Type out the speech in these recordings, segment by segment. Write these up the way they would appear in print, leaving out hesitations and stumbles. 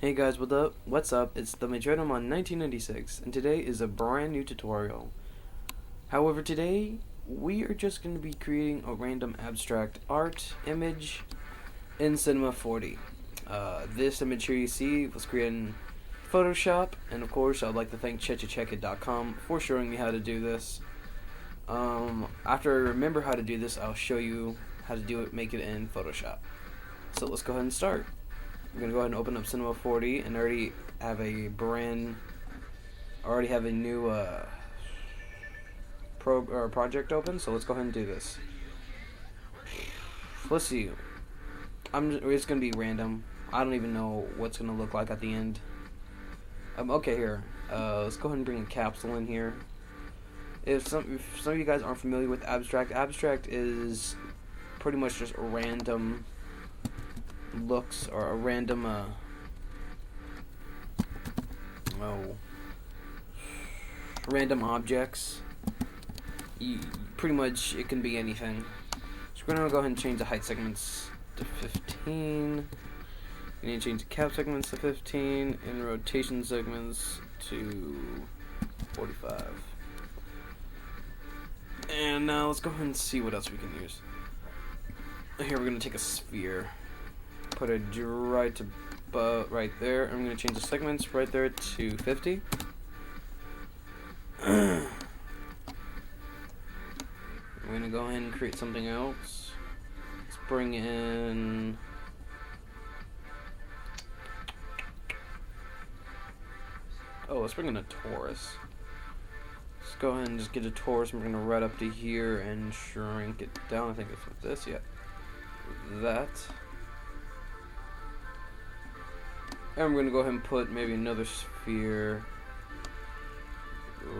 Hey guys, what up? What's up? It's the Majoramon 1996, and today is a brand new tutorial. However, today we are just going to be creating a random abstract art image in Cinema 4D. This image here you see was created in Photoshop, and of course I'd like to thank ChechaCheckIt.com for showing me how to do this. After I remember how to do this, I'll show you how to do it, make it in Photoshop. So let's go ahead and start. I'm gonna go ahead and open up Cinema 4D, and I already have a new project open. So let's go ahead and do this. Let's see. It's gonna be random. I don't even know what's gonna look like at the end. Okay, here. Let's go ahead and bring a capsule in here. If some of you guys aren't familiar with abstract is pretty much just random looks or a random random objects. Pretty much it can be anything. So we're gonna go ahead and change the height segments to 15. We need to change the cap segments to 15 and rotation segments to 45. And now let's go ahead and see what else we can use. Here we're gonna take a sphere. Put it right there. I'm going to change the segments right there to 50. I'm going to go ahead and create something else. Let's bring in... let's bring in a torus. Let's go ahead and just get a torus. I'm going to right up to here and shrink it down. I think it's with this. Yeah. That. And I'm going to go ahead and put maybe another sphere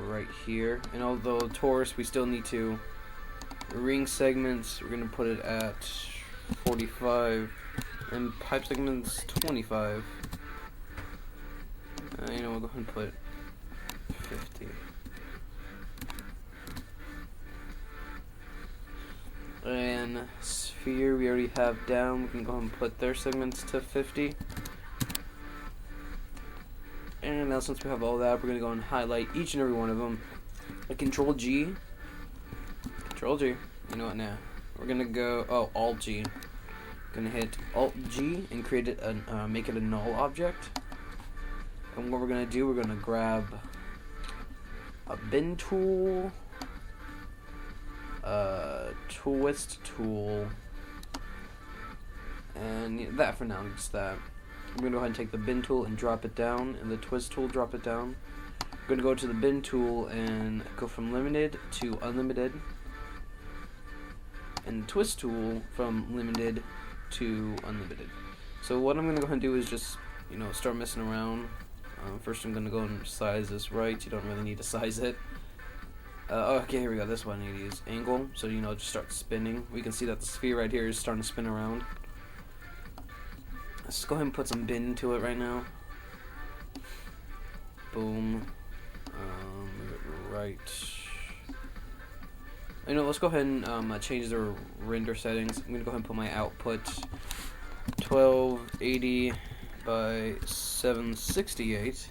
right here. And although torus, we still need to ring segments. We're going to put it at 45 and pipe segments 25. We'll go ahead and put 50. And sphere we already have down. We can go ahead and put their segments to 50. And now since we have all that, we're going to go and highlight each and every one of them. Control G. You know what now? We're going to go, Alt G. Going to hit Alt G and create it, make it a null object. And what we're going to do, we're going to grab a bin tool, twist tool, and that for now, just that. I'm going to go ahead and take the bin tool and drop it down, and the twist tool, drop it down. I'm going to go to the bin tool and go from limited to unlimited, and the twist tool from limited to unlimited. So what I'm going to go ahead and do is just, start messing around. First I'm going to go and size this right. You don't really need to size it. Okay, here we go. This one I need to use angle, so just start spinning. We can see that the sphere right here is starting to spin around. Let's go ahead and put some bin into it right now. Boom. Move it right. Let's go ahead and change the render settings. I'm gonna go ahead and put my output 1280 by 768.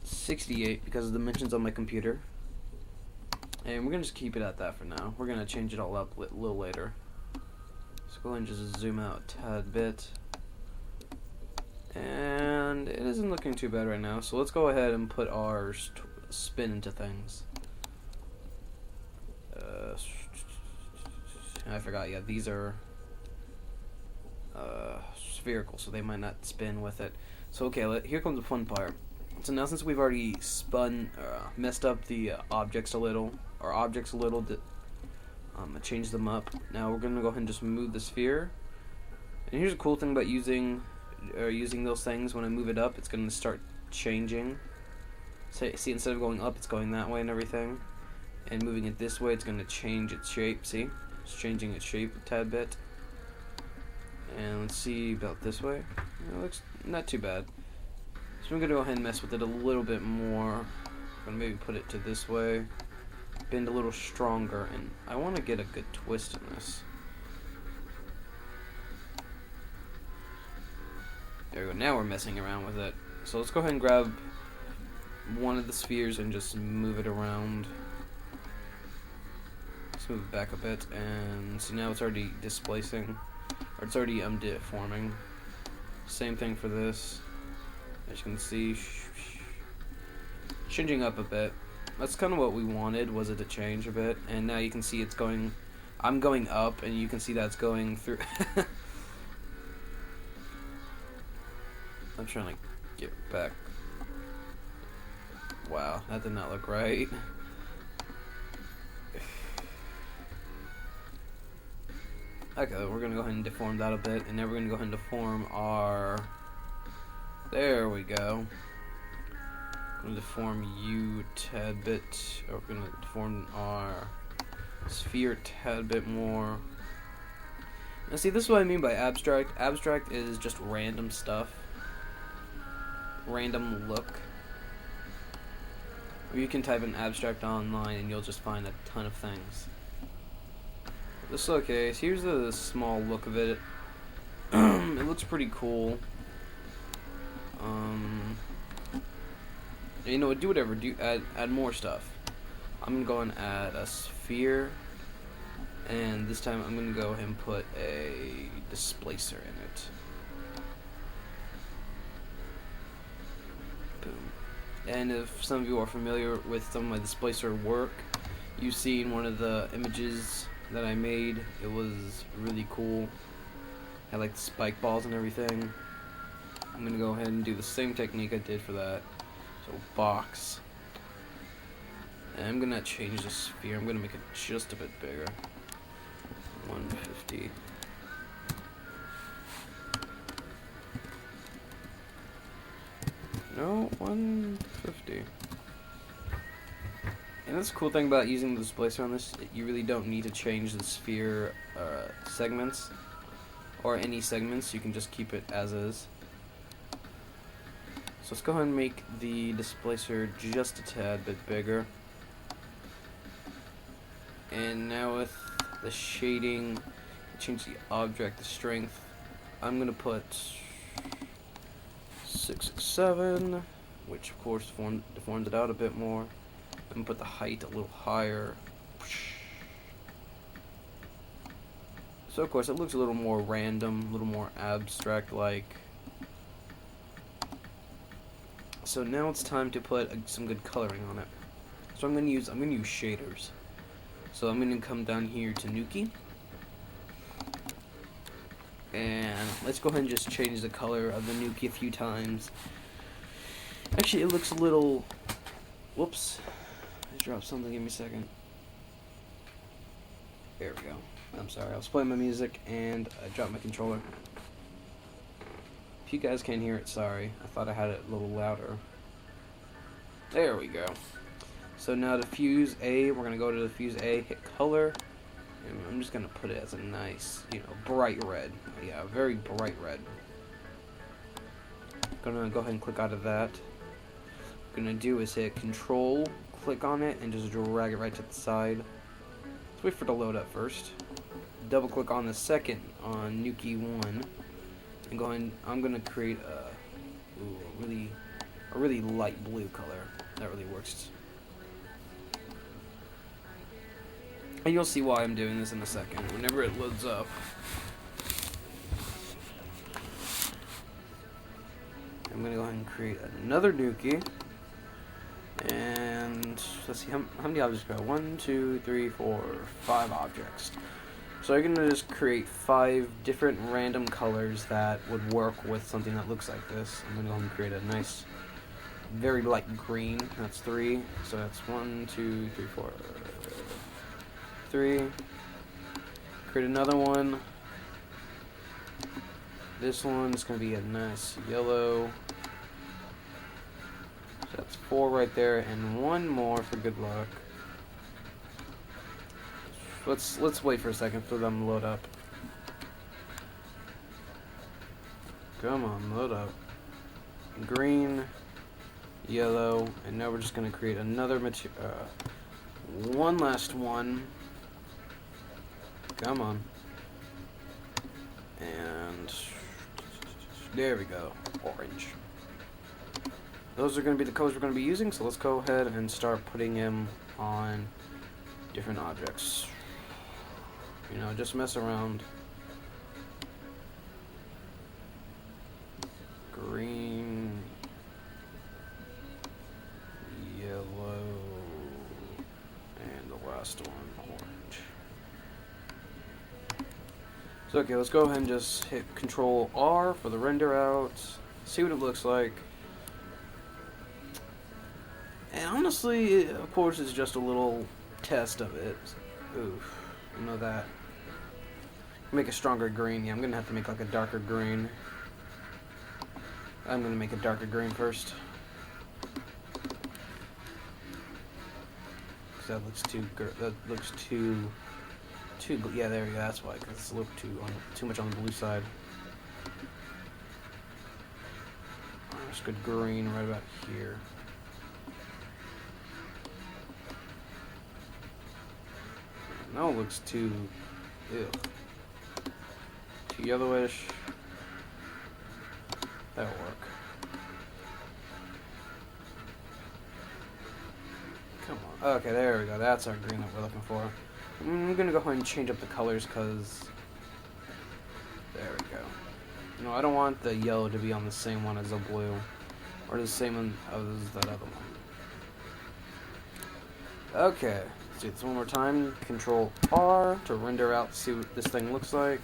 68 because of the dimensions on my computer. And we're gonna just keep it at that for now. We're gonna change it all up a little later. Let's go ahead and just zoom out a tad bit. And it isn't looking too bad right now, so let's go ahead and put our spin into things. I forgot, yeah, these are spherical, so they might not spin with it. So okay, here comes the fun part. So now since we've already messed up the objects a little, change them up. Now we're gonna go ahead and just move the sphere. And here's a cool thing about using those things. When I move it up, it's gonna start changing. So, see, instead of going up, it's going that way and everything. And moving it this way, it's gonna change its shape. See, it's changing its shape a tad bit. And let's see about this way. It looks not too bad. So I'm gonna go ahead and mess with it a little bit more. I'm gonna maybe put it to this way. Bend a little stronger, and I want to get a good twist in this. There we go. Now we're messing around with it. So let's go ahead and grab one of the spheres and just move it around. Let's move it back a bit, and see, now it's already displacing, or it's already deforming. Same thing for this. As you can see, changing up a bit. That's kind of what we wanted, was it to change a bit, and now you can see it's going. I'm going up, and you can see that's going through. I'm trying to get back. Wow, that did not look right. Okay, we're gonna go ahead and deform that a bit, and now we're gonna go ahead and deform our. There we go. I'm gonna deform you a tad bit, or we're gonna deform our sphere a tad bit more. Now, see, this is what I mean by abstract. Abstract is just random stuff, random look. Or you can type in abstract online, and you'll just find a ton of things. This okay. So here's the small look of it. It looks pretty cool. You know what? Do whatever. Do add more stuff. I'm gonna go and add a sphere, and this time I'm gonna go ahead and put a displacer in it. Boom. And if some of you are familiar with some of my displacer work, you've seen one of the images that I made. It was really cool. Had like the spike balls and everything. I'm gonna go ahead and do the same technique I did for that. So box. And I'm gonna change the sphere. I'm gonna make it just a bit bigger. 150. No, 150. And that's the cool thing about using the displacer on this, you really don't need to change the sphere segments, or any segments. You can just keep it as is. So let's go ahead and make the displacer just a tad bit bigger. And now with the shading, change the object, the strength. I'm going to put 667, which of course deforms it out a bit more. And put the height a little higher. So of course it looks a little more random, a little more abstract like. So now it's time to put some good coloring on it. So I'm gonna use shaders. So I'm gonna come down here to Nuki, and let's go ahead and just change the color of the Nuki a few times. Actually, it looks a little. Whoops. Drop something, give me a second. There we go. I'm sorry, I was playing my music and I dropped my controller. If you guys can't hear it, sorry. I thought I had it a little louder. There we go. So now to fuse A, we're gonna go to the fuse A, hit color, and I'm just gonna put it as a nice, bright red. Yeah, very bright red. Gonna go ahead and click out of that. What I'm gonna do is hit Control, click on it, and just drag it right to the side. Let's wait for it to load up first. Double click on the second on Nuki 1, and go ahead. I'm gonna create a really light blue color. That really works. And you'll see why I'm doing this in a second. Whenever it loads up. I'm gonna go ahead and create another Nuki. And let's see, how many objects do I have? 1, 2, 3, 4, 5 objects. So I'm going to just create 5 different random colors that would work with something that looks like this. I'm going to go ahead and create a nice, very light green. That's 3. So that's 1, 2, 3, 4, 3. Create another one. This one is going to be a nice yellow. So that's 4 right there, and 1 more for good luck. Let's wait for a second for them to load up. Come on, load up. Green, yellow, and now we're just gonna create another one last one. Come on. And There we go. Orange. Those are going to be the colors we're going to be using, so let's go ahead and start putting them on different objects. You know, just mess around. Green, yellow, and the last one, orange. So okay, let's go ahead and just hit Control R for the render out, see what it looks like. And honestly, of course, it's just a little test of it. Oof, you know that. Make a stronger green. Yeah, I'm gonna have to make like a darker green. I'm gonna make a darker green first. Cause that looks too. Yeah, there we go. That's why. Cause it's looked too much on the blue side. There's good green right about here. Now it looks too. Ew. Too yellowish. That'll work. Come on. Okay, there we go. That's our green that we're looking for. I'm gonna go ahead and change up the colors because there we go. You know, I don't want the yellow to be on the same one as the blue, or the same one as that other one. Okay, let's do this one more time. Control R to render out, see what this thing looks like.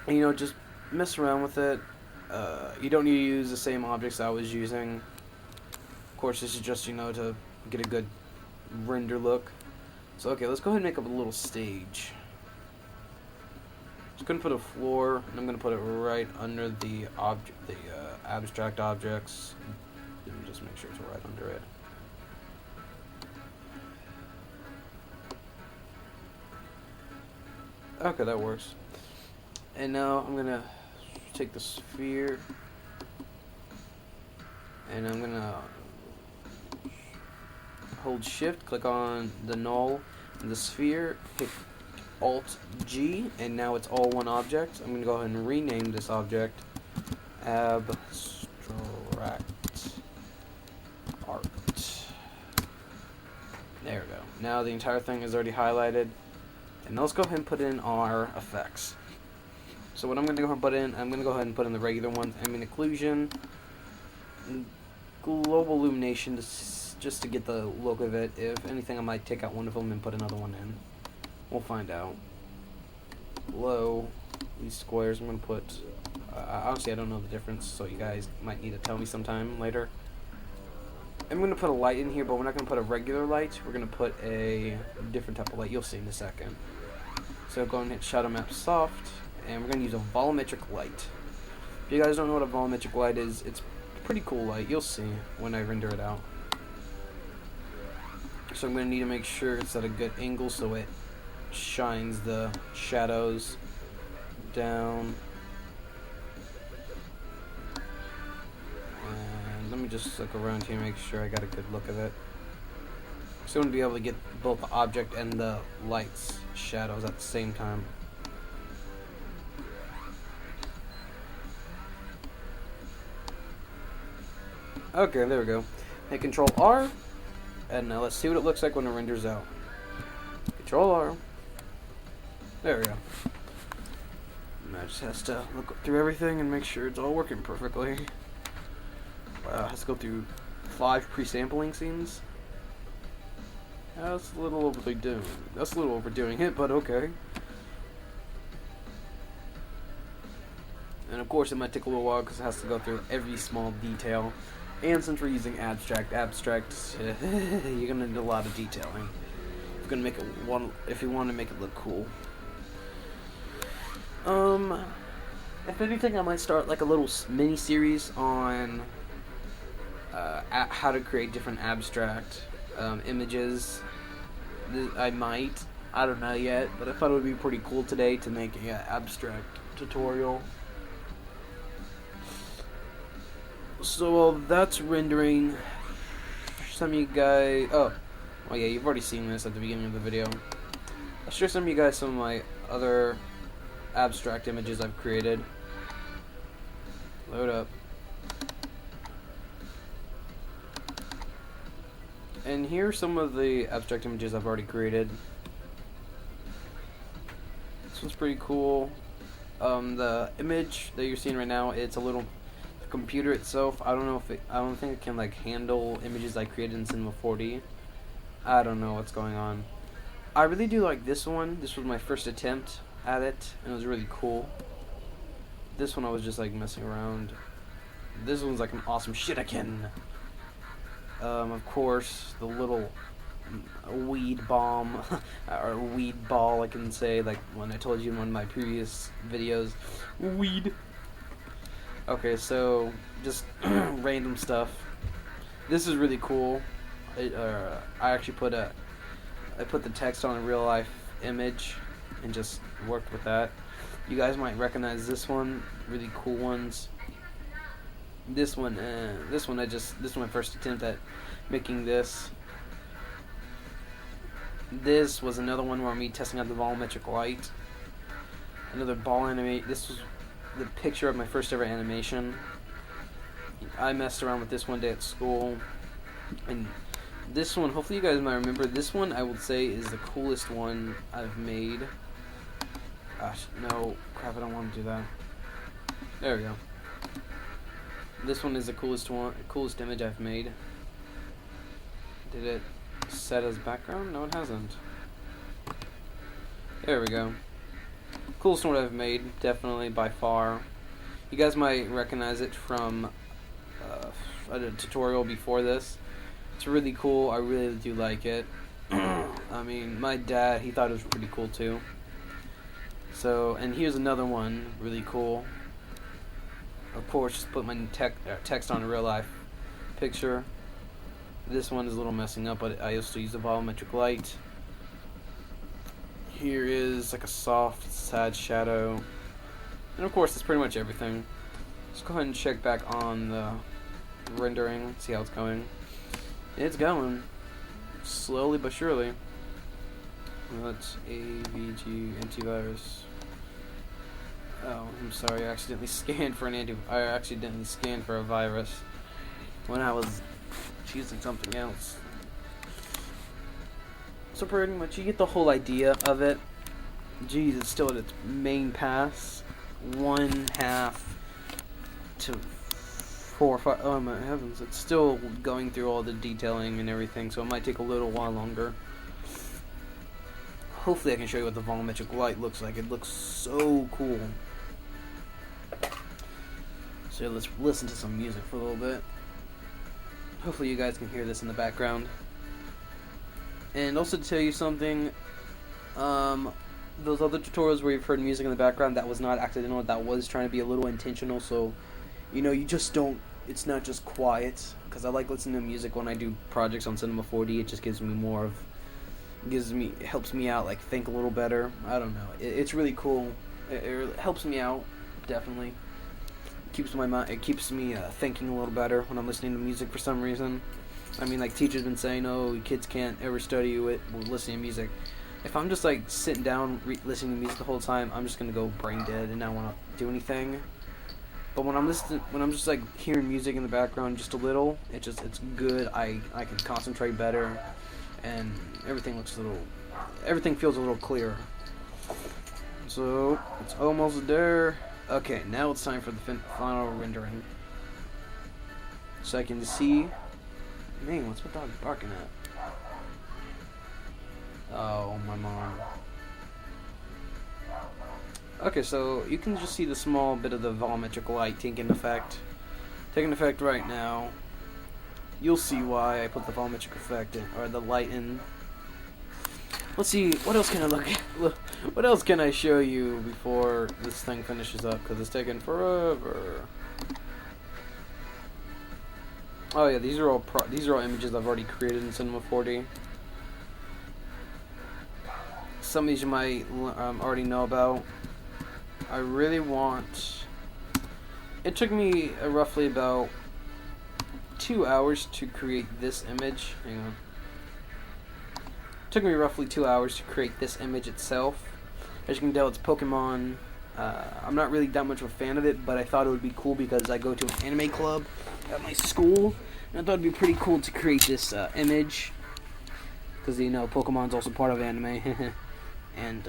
And, you know, just mess around with it. You don't need to use the same objects I was using. Of course, this is just, you know, to get a good render look. So okay, let's go ahead and make up a little stage. Just gonna put a floor, and I'm gonna put it right under the abstract objects. Let me just make sure it's right under it. Okay, that works. And now I'm gonna take the sphere, and I'm gonna hold Shift, click on the null and the sphere, hit Alt G, and now it's all one object. I'm gonna go ahead and rename this object Abstract Art. There we go. Now the entire thing is already highlighted, and now let's go ahead and put in our effects. So what I'm going to go ahead and put in, I'm going to go ahead and put in the regular ones. Ambient occlusion, global illumination, just to get the look of it. If anything, I might take out one of them and put another one in. We'll find out. Below these squares, I'm going to put, honestly I don't know the difference, so you guys might need to tell me sometime later. I'm going to put a light in here, but we're not going to put a regular light. We're going to put a different type of light. You'll see in a second. So go and hit Shadow Map Soft. And we're going to use a volumetric light. If you guys don't know what a volumetric light is, it's a pretty cool light. You'll see when I render it out. So I'm going to need to make sure it's at a good angle so it shines the shadows down. And let me just look around here and make sure I got a good look of it. So I'm going to be able to get both the object and the light's shadows at the same time. Okay, there we go. Hit Control R, and now let's see what it looks like when it renders out. Control R. There we go. And I just has to look through everything and make sure it's all working perfectly. Wow, it has to go through 5 pre-sampling scenes. That's a little overdoing. That's a little overdoing it, but okay. And of course, it might take a little while because it has to go through every small detail. And since we're using abstract, you're gonna need a lot of detailing. If you want to make it look cool. If anything, I might start like a little mini series on how to create different abstract images. I don't know yet, but I thought it would be pretty cool today to make an abstract tutorial. So that's rendering. Some of you guys, oh yeah, you've already seen this at the beginning of the video. I'll show some of you guys some of my other abstract images I've created. Load up. And here are some of the abstract images I've already created. This one's pretty cool. The image that you're seeing right now, it's a little the computer itself. I don't think it can like handle images I created in Cinema 4D. I don't know what's going on. I really do like this one. This was my first attempt at it, and it was really cool. This one I was just like messing around. This one's like an awesome shuriken. Of course, the little weed bomb, or weed ball, I can say, like when I told you in one of my previous videos. Weed. Okay, so just random stuff. This is really cool. I actually put the text on a real life image and just worked with that. You guys might recognize this one. Really cool ones. This one, this was my first attempt at making this. This was another one where me testing out the volumetric light. Another ball animate. This was the picture of my first ever animation. I messed around with this one day at school, and this one, hopefully you guys might remember. This one I would say is the coolest one I've made. Gosh, no, crap! I don't want to do that. There we go. This one is the coolest image I've made. Did it set as background? No, it hasn't. There we go. Coolest one I've made, definitely by far. You guys might recognize it from a tutorial before this. It's really cool. I really do like it. I mean, my dad, he thought it was pretty cool too. So, and here's another one, really cool. Of course, just put my text on a real life picture. This one is a little messing up, but I also use the volumetric light. Here is like a soft, sad shadow. And of course, that's pretty much everything. Let's go ahead and check back on the rendering, see how it's going. It's going. Slowly but surely. That's AVG antivirus. Oh, I'm sorry, I accidentally scanned for a virus when I was choosing something else. So pretty much you get the whole idea of it. Geez, it's still at its main pass. 1/2 to 4 or 5. Oh my heavens, it's still going through all the detailing and everything, so it might take a little while longer. Hopefully I can show you what the volumetric light looks like. It looks so cool. So let's listen to some music for a little bit. Hopefully you guys can hear this in the background. And also to tell you something, those other tutorials where you've heard music in the background, that was not accidental, that was trying to be a little intentional, so, you know, you just don't, it's not just quiet, because I like listening to music when I do projects on Cinema 4D. It just gives me more of, it helps me out, like, think a little better. I don't know, it's really cool. It helps me out, definitely. It keeps me thinking a little better when I'm listening to music for some reason. I mean, like, teachers been saying, oh, kids can't ever study with listening to music. If I'm just like sitting down listening to music the whole time, I'm just gonna go brain dead and not want to do anything. But when I'm just like hearing music in the background just a little, it's good. I can concentrate better, and everything feels a little clearer. So it's almost there. Okay, now it's time for the final rendering. So I can see. Man, what's my dog barking at? Oh, my mom. Okay, so you can just see the small bit of the volumetric light taking effect right now. You'll see why I put the volumetric effect in, or the light in. Let's see, what else can I what else can I show you before this thing finishes up, because it's taking forever. Oh yeah, these are all images I've already created in Cinema 4D. Some of these you might already know about. I really want. It took me roughly about 2 hours to create this image. Hang on. It took me roughly 2 hours to create this image itself. As you can tell, it's Pokemon. I'm not really that much of a fan of it, but I thought it would be cool because I go to an anime club at my school, and I thought it'd be pretty cool to create this image, because you know Pokemon's also part of anime, and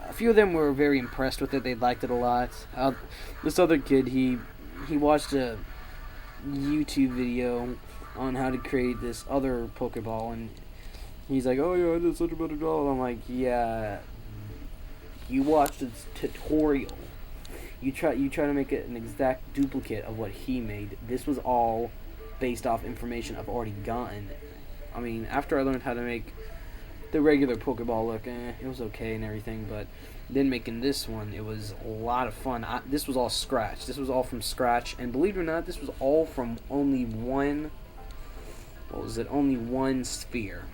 a few of them were very impressed with it. They liked it a lot. This other kid, he watched a YouTube video on how to create this other Pokeball, and he's like, "Oh yeah, I did such a better job." I'm like, "Yeah, you watched this tutorial. You try to make it an exact duplicate of what he made. This was all based off information I've already gotten. I mean, after I learned how to make the regular Pokeball look, it was okay and everything, but then making this one, it was a lot of fun. This was all scratch. This was all from scratch, and believe it or not, this was all from only one. What was it? Only one sphere.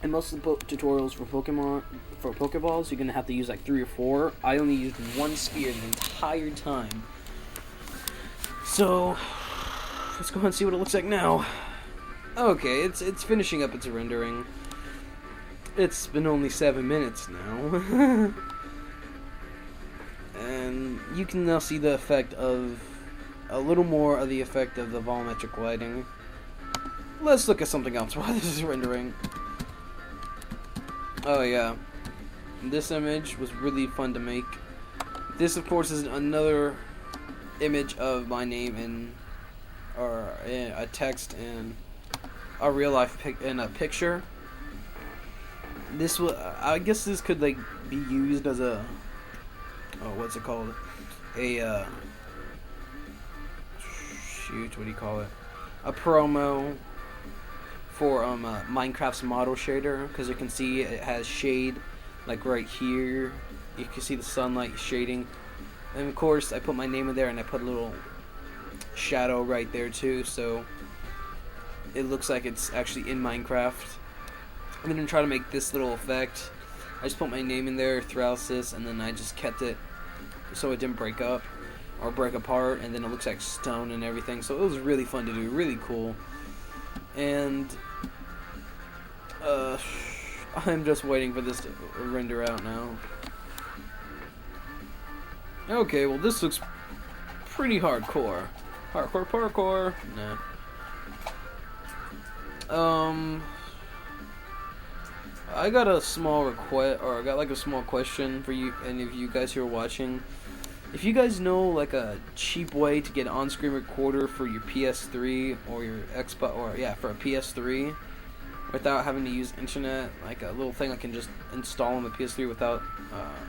And most of the tutorials for Pokeballs, you're gonna have to use like 3 or 4. I only used one sphere the entire time. So let's go ahead and see what it looks like now. Okay, it's finishing up its rendering. It's been only 7 minutes now. And you can now see the effect of a little more of the effect of the volumetric lighting. Let's look at something else while this is rendering. Oh yeah, this image was really fun to make. This of course is another image of my name or a text in a real life in a picture. This will, I guess this could like be used as a, what's it called? A shoot, what do you call it? A promo for Minecraft's model shader, because you can see it has shade like right here. You can see the sunlight shading, and of course I put my name in there, and I put a little shadow right there too, so it looks like it's actually in Minecraft. I'm gonna try to make this little effect. I just put my name in there throughout this, and then I just kept it so it didn't break up or break apart, and then it looks like stone and everything. So it was really fun to do, really cool. And I'm just waiting for this to render out now. Okay, well this looks pretty hardcore. Hardcore parkour. Nah. I got a small request, or I got like a small question for you, any of you guys who are watching. If you guys know like a cheap way to get an on-screen recorder for your PS3 or your Xbox, or yeah, for a PS3, without having to use internet, like a little thing I can just install on the PS3 without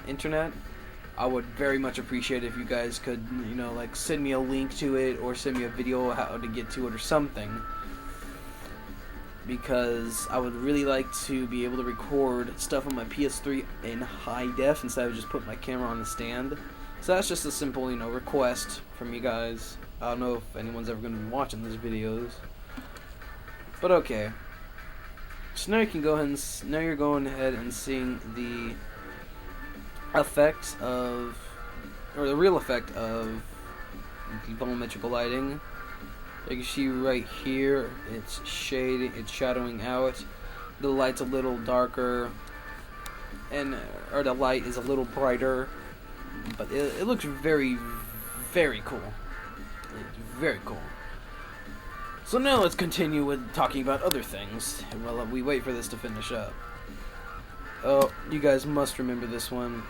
internet, I would very much appreciate it if you guys could, you know, like send me a link to it or send me a video how to get to it or something. Because I would really like to be able to record stuff on my PS3 in high def instead of just putting my camera on the stand. So that's just a simple, you know, request from you guys. I don't know if anyone's ever going to be watching these videos, but okay. So now you can go ahead and now you're going ahead and seeing the effects of, or the real effect of the volumetrical lighting. You can see right here, it's shading, it's shadowing out. The light's a little darker, or the light is a little brighter, but it looks very, very cool. It's very cool. So now let's continue with talking about other things while we wait for this to finish up. Oh, you guys must remember this one.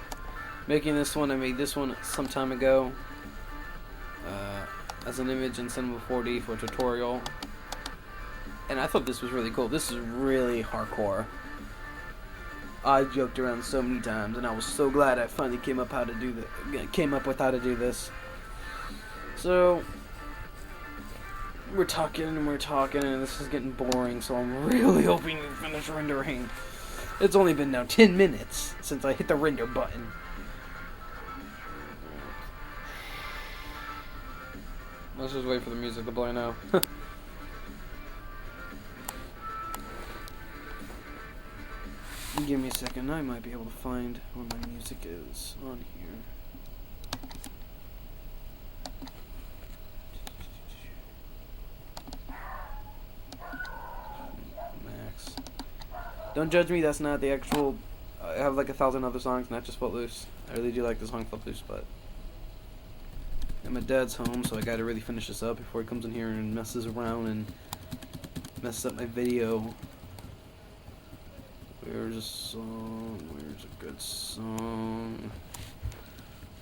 Making this one, I made this one some time ago. As an image in Cinema 4D for a tutorial, and I thought this was really cool. This is really hardcore. I joked around so many times, and I was so glad I finally came up with how to do this. So we're talking, and this is getting boring. So I'm really hoping to finish rendering. It's only been now 10 minutes since I hit the render button. Let's just wait for the music to play now. Give me a second, I might be able to find where my music is on here. Max. Don't judge me, that's not the actual... I have like 1,000 other songs, not just Footloose. I really do like the song Footloose, but And my dad's home, so I gotta really finish this up before he comes in here and messes around and messes up my video. Where's a song? Where's a good song?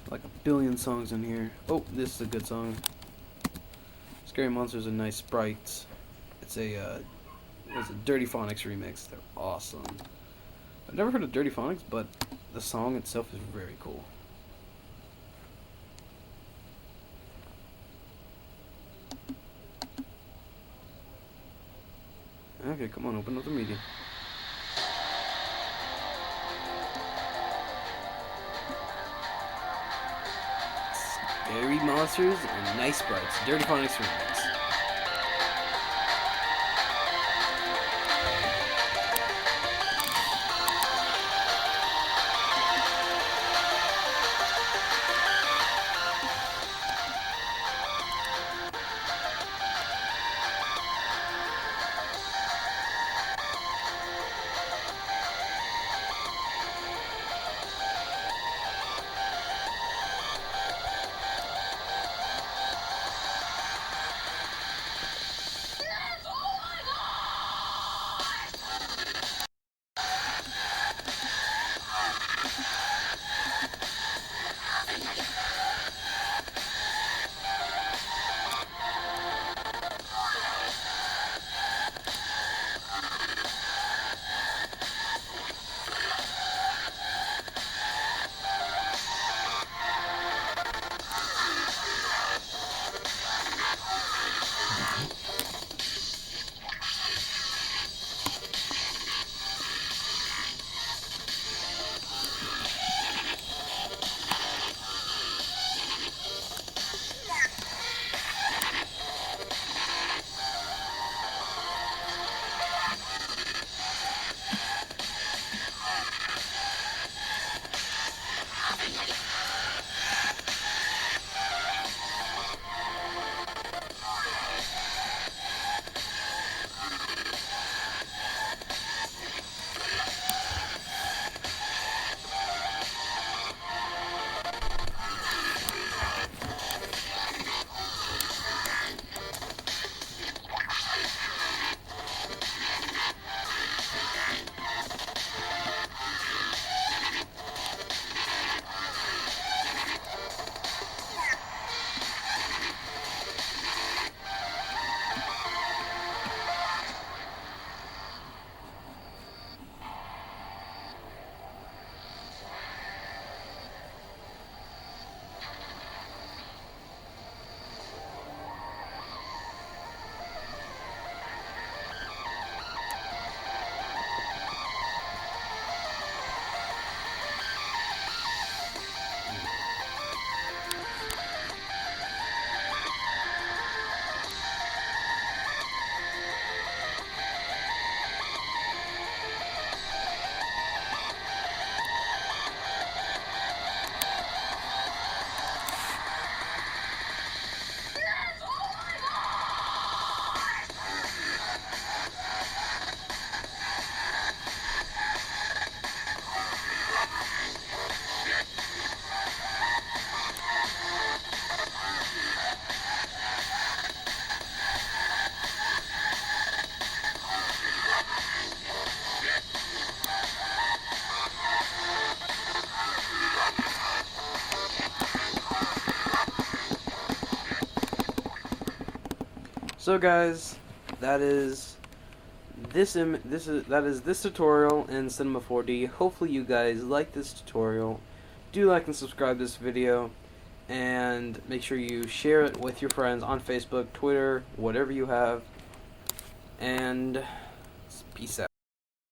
Like a billion songs in here. Oh, this is a good song. Scary Monsters and Nice Sprites. It's a Dirty Phonics remix. They're awesome. I've never heard of Dirty Phonics, but the song itself is very cool. Okay, come on, open up the media. Scary Monsters and Nice Sprites. Dirty Phonics remix. So guys, that is this tutorial in Cinema 4D. Hopefully you guys like this tutorial. Do like and subscribe this video, and make sure you share it with your friends on Facebook, Twitter, whatever you have. And peace out.